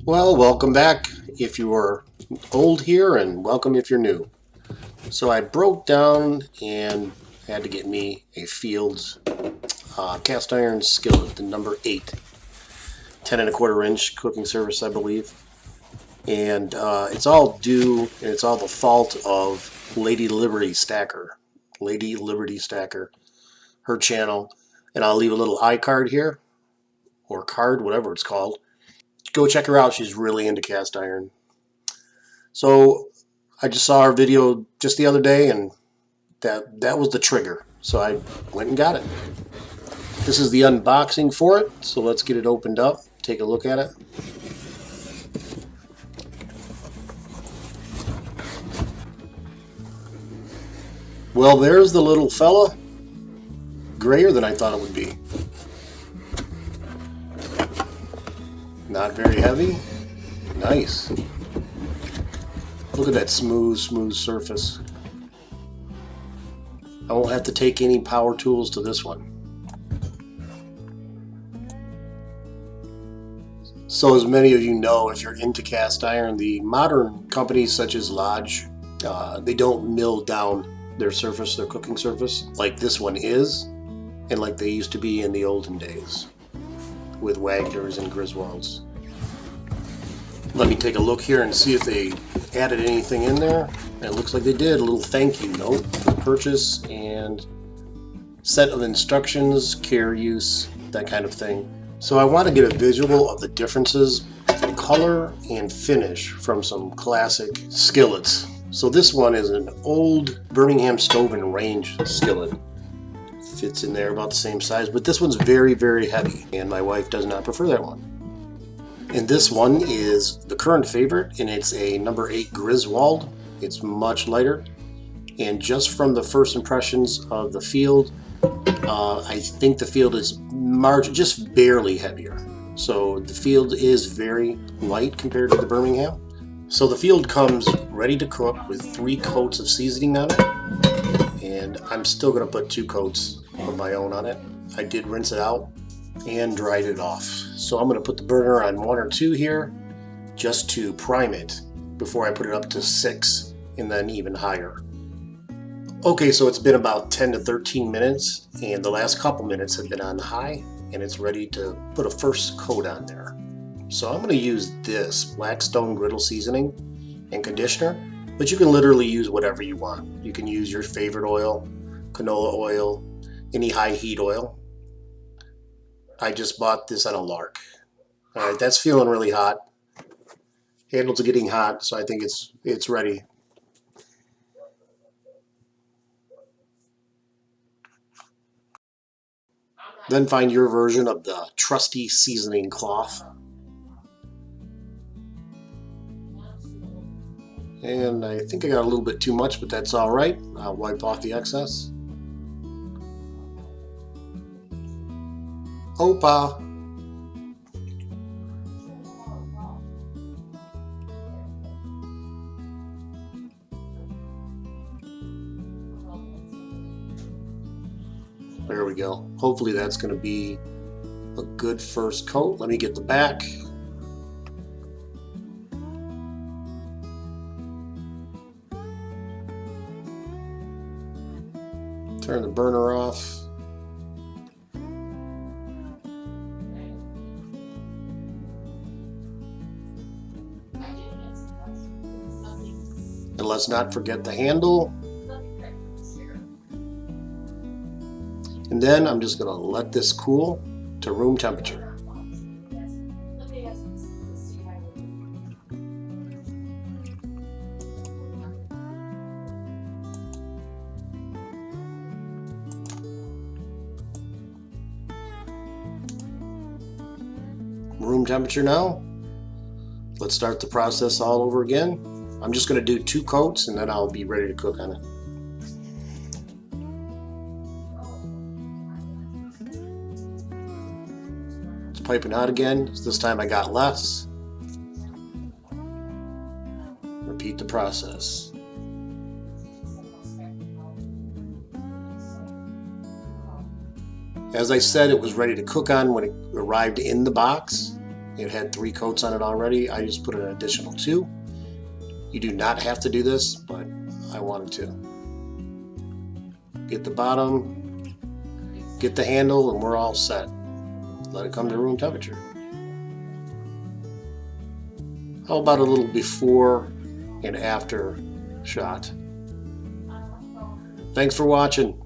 Well, welcome back if you are old here, and welcome if you're new. So I broke down and had to get me a Fields cast iron skillet, the number 8, 10 1/4 inch cooking surface, I believe. And it's all due, and it's all the fault of Lady Liberty Stacker, her channel. And I'll leave a little iCard here, or card, whatever it's called. Go check her out. She's really into cast iron. So I just saw her video just the other day, and that was the trigger. So I went and got it. This is the unboxing for it, so let's get it opened up, take a look at it. Well, there's the little fella. Grayer than I thought it would be. Not very heavy. Nice. Look at that smooth surface. I won't have to take any power tools to this one. So as many of you know, if you're into cast iron, the modern companies such as Lodge, they don't mill down their surface, their cooking surface, like this one is, and like they used to be in the olden days with Wagner's and Griswold's. Let me take a look here and see if they added anything in there. It looks like they did. A little thank you note for purchase and set of instructions, care use, that kind of thing. So I want to get a visual of the differences in color and finish from some classic skillets. So this one is an old Birmingham stove and range skillet. Fits in there about the same size, but this one's very, very heavy, and my wife does not prefer that one. And this one is the current favorite, and it's a number 8 Griswold. It's much lighter, and just from the first impressions of the Field, I think the Field is just barely heavier. So the Field is very light compared to the Birmingham. So the Field comes ready to cook with 3 coats of seasoning on it, and I'm still going to put 2 coats of my own on it. I did rinse it out and dried it off. So I'm going to put the burner on 1 or 2 here just to prime it before I put it up to 6 and then even higher. Okay, so it's been about 10 to 13 minutes, and the last couple minutes have been on high, and it's ready to put a first coat on there. So I'm going to use this Blackstone griddle seasoning and conditioner, but you can literally use whatever you want. You can use your favorite oil, canola oil, any high heat oil. I just bought this on a lark. All right, that's feeling really hot. Handles are getting hot, so I think it's ready. Then find your version of the trusty seasoning cloth. And I think I got a little bit too much, but that's all right. I'll wipe off the excess. Opa! There we go. Hopefully that's going to be a good first coat. Let me get the back. Turn the burner off. And let's not forget the handle. And then I'm just going to let this cool to room temperature. Room temperature now. Let's start the process all over again. I'm just going to do 2 coats and then I'll be ready to cook on it. It's piping hot again. This time I got less. Repeat the process. As I said, it was ready to cook on when it arrived in the box, It had 3 coats on it already. I just put an additional 2. You do not have to do this, but I wanted to. Get the bottom, get the handle, and we're all set. Let it come to room temperature. How about a little before and after shot? Thanks for watching.